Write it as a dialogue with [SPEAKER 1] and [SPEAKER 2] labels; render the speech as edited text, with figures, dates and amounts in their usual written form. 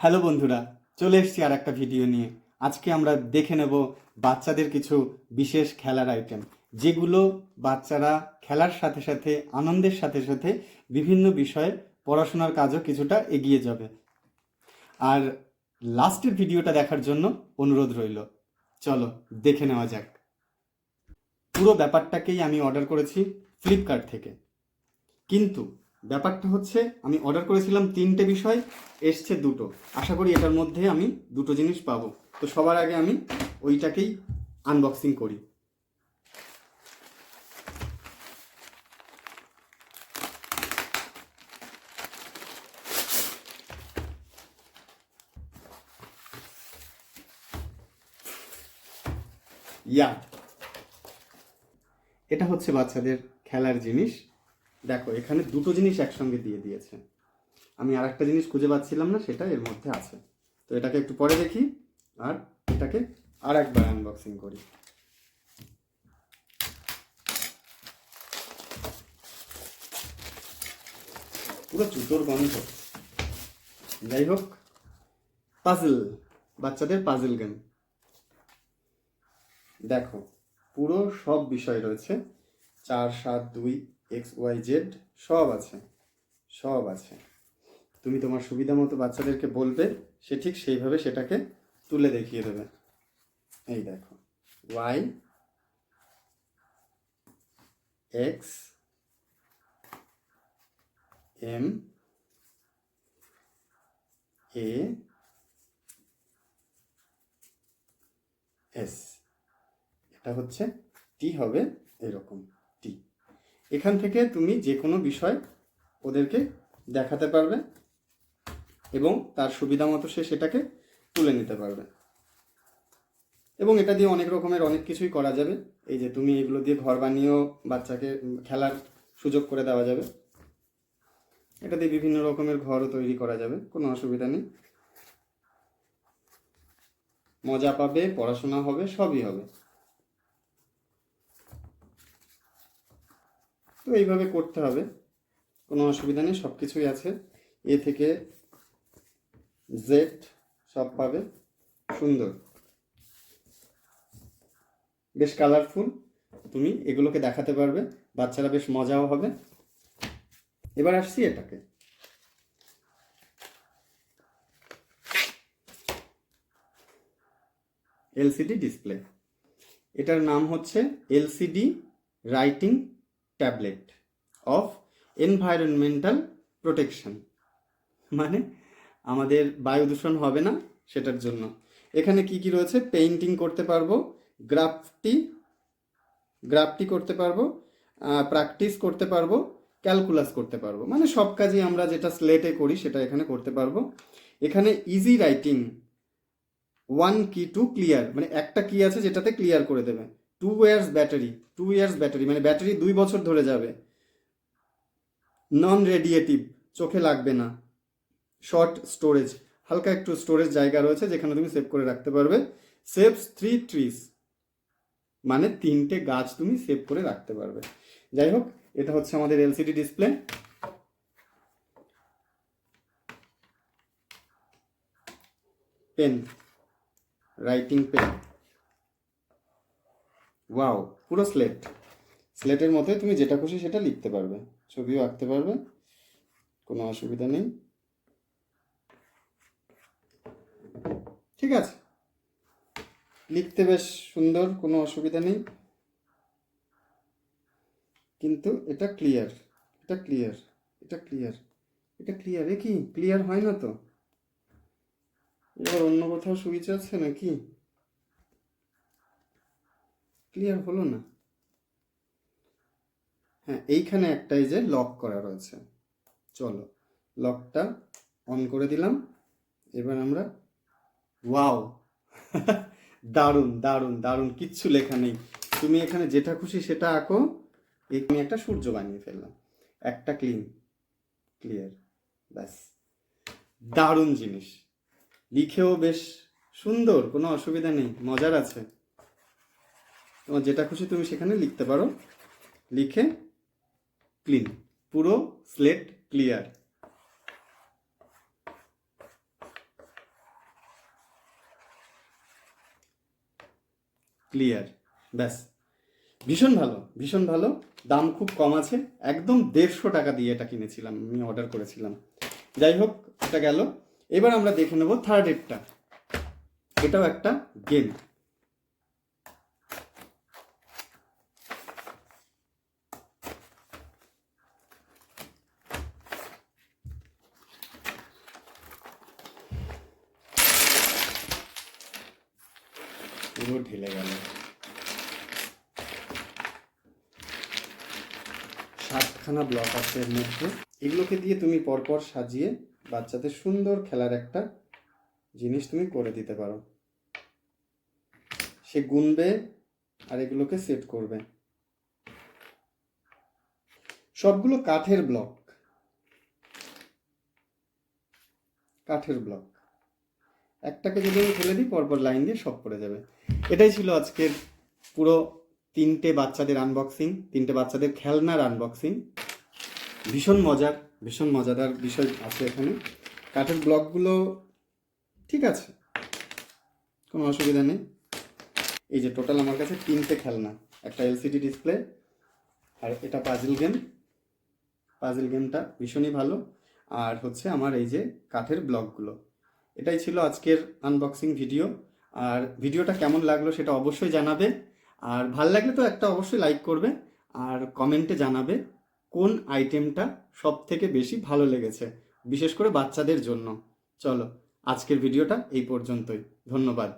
[SPEAKER 1] Hello বন্ধুরা, চলে এসেছি আর একটা ভিডিও নিয়ে। আজকে আমরা দেখে নেব বাচ্চাদের কিছু বিশেষ খেলার আইটেম, যেগুলো বাচ্চারা খেলার সাথে সাথে আনন্দের সাথে সাথে বিভিন্ন বিষয়ে পড়াশোনার কাজও কিছুটা এগিয়ে যাবে। আর লাস্টের ভিডিওটা দেখার জন্য অনুরোধ রইল। চলো দেখে নেওয়া যাক। পুরো ব্যাপারটাকেই আমি অর্ডার করেছি ফ্লিপকার্ট থেকে, কিন্তু ব্যাপারটা হচ্ছে আমি অর্ডার করেছিলাম 3টে বিষয়, এসছে 2টো। আশা করি এটার মধ্যে আমি 2টো জিনিস পাবো। তো সবার আগে আমি ওইটাকেই আনবক্সিং করি। ইয়া, এটা হচ্ছে বাচ্চাদের খেলার জিনিস। দেখো, এখানে 2টো জিনিস একসঙ্গে দিয়ে দিয়েছে। আমি আর একটা জিনিস খুঁজে পাচ্ছিলাম না, সেটা এর মধ্যে আছে। তো এটাকে একটু পরে দেখি, আর এটাকে আর একবার আনবক্সিং করি। পুরো জুতোর গন্ধ। যাই হোক, পাজল, বাচ্চাদের পাজল গেম। দেখো, পুরো সব বিষয় রয়েছে, 4, 7, 2, XYZ সব আছে, সব আছে। তুমি তোমার সুবিধা মতো বাচ্চাদেরকে বলবে, সে ঠিক সেইভাবে সেটাকে তুলে দেখিয়ে দেবে। এই দেখো, Y, X, M, A, S। এটা হচ্ছে টি, হবে এরকম টি। এখান থেকে তুমি যে কোনো বিষয় ওদেরকে দেখাতে পারবে এবং তার সুবিধা মতো সে সেটাকে তুলে নিতে পারবে। এবং এটা দিয়ে অনেক রকমের অনেক কিছুই করা যাবে। এই যে তুমি এগুলো দিয়ে ঘর বানিয়েও বাচ্চাকে খেলার সুযোগ করে দেওয়া যাবে। এটা দিয়ে বিভিন্ন রকমের ঘরও তৈরি করা যাবে, কোনো অসুবিধা নেই। মজা পাবে, পড়াশোনা হবে, সবই হবে। তো এইভাবে করতে হবে, কোনো অসুবিধা নেই। সব কিছুই আছে, এ থেকে জেড সব পাবে। সুন্দর, বেশ কালারফুল। তুমি এগুলোকে দেখাতে পারবে, বাচ্চারা বেশ মজাও হবে। এবার আসছি এটাকে। LCD display. এটার নাম হচ্ছে LCD writing tablet of environmental protection, মানে আমাদের বায়ু দূষণ হবে না সেটার জন্য। এখানে কি কি রয়েছে? পেইন্টিং করতে পারবো, গ্রাফটি গ্রাফটি করতে পারবো, প্র্যাকটিস করতে পারবো, ক্যালকুলাস করতে পারবো, মানে সব কাজই আমরা যেটা স্লেটে করি সেটা এখানে করতে পারবো। এখানে easy writing, 1 key to clear, মানে একটা কি আছে যেটাতে ক্লিয়ার করে দেবে। 2 years ব্যাটারি, 2 years ব্যাটারি মানে ব্যাটারি 2 বছর ধরে যাবে। নন রেডিয়েটিভ, চোখে লাগবে না। শর্ট স্টোরেজ, হালকা একটু স্টোরেজ জায়গা রয়েছে যেখানে তুমি সেভ করে রাখতে পারবে। সেভস 3 trees, মানে 3টে গাছ তুমি সেভ করে রাখতে পারবে। যাই হোক, এটা হচ্ছে আমাদের LCD display. Pen, writing pen. Wow, পুরো স্লেট। স্লেটের মতোই তুমি যেটা খুশি সেটা লিখতে পারবে, ছবিও আঁকতে পারবে, কোনো অসুবিধা নেই। ঠিক আছে, লিখতে বেশ সুন্দর, কোনো অসুবিধা নেই। কিন্তু এটা ক্লিয়ার, এটা ক্লিয়ার, এটা ক্লিয়ার, এটা ক্লিয়ার। এ কি ক্লিয়ার হয় না তো? এবার অন্য কোথাও সুইচ আছে নাকি? ক্লিয়ার হলো না। হ্যাঁ, এইখানে একটাই যে লক করা রয়েছে। চলো, লকটা অন করে দিলাম। এবার আমরা, ওয়াও, দারুণ দারুণ দারুণ। কিচ্ছু লেখা নেই, তুমি এখানে যেটা খুশি সেটা আঁকো। এখানে একটা সূর্য বানিয়ে ফেললাম, একটা ক্লিয়ার, ব্যাস। দারুণ জিনিস, লিখেও বেশ সুন্দর, কোনো অসুবিধা নেই, মজার আছে। তোমার যেটা খুশি তুমি সেখানে লিখতে পারো, লিখে ক্লিন, পুরো স্লেট ক্লিয়ার। ক্লিয়ার। ব্যাস, ভীষণ ভালো, ভীষণ ভালো। দাম খুব কম আছে, একদম 150 টাকা দিয়ে এটা কিনেছিলাম, আমি অর্ডার করেছিলাম। যাই হোক, এটা গেল। এবার আমরা দেখে নেব থার্ড এডটা। এটাও একটা গেম। পুরো ঢেলে গেল। 7খানা ব্লক আছে এর মধ্যে। এগুলোকে দিয়ে তুমি পরপর সাজিয়ে বাচ্চাদের সুন্দর খেলার একটা জিনিস তুমি করে দিতে পারো। সে গুনবে আর এগুলোকে সেট করবে। সবগুলো কাঠের ব্লক, কাঠের ব্লক। একটাকে যদি আমি ফেলে দিই, পরপর লাইন দিয়ে সব পড়ে যাবে। এটাই ছিল আজকের পুরো 3টে বাচ্চাদের আনবক্সিং, 3টে বাচ্চাদের খেলনার আনবক্সিং। ভীষণ মজার, ভীষণ মজাদার বিষয় আছে এখানে। কাঠের ব্লকগুলো ঠিক আছে, কোনো অসুবিধা নেই। এই যে টোটাল আমার কাছে 3টে খেলনা, একটা এলসিডি ডিসপ্লে, আর এটা পাজল গেম। পাজল গেমটা ভীষণই ভালো। আর হচ্ছে আমার এই যে কাঠের ব্লকগুলো। এটাই ছিল আজকের আনবক্সিং ভিডিও। আর ভিডিওটা কেমন লাগলো সেটা অবশ্যই জানাবে। আর ভাল লাগলে তো একটা অবশ্যই লাইক করবে, আর কমেন্টে জানাবে কোন আইটেমটা সব থেকে বেশি ভালো লেগেছে, বিশেষ করে বাচ্চাদের জন্য। চলো, আজকের ভিডিওটা এই পর্যন্তই। ধন্যবাদ।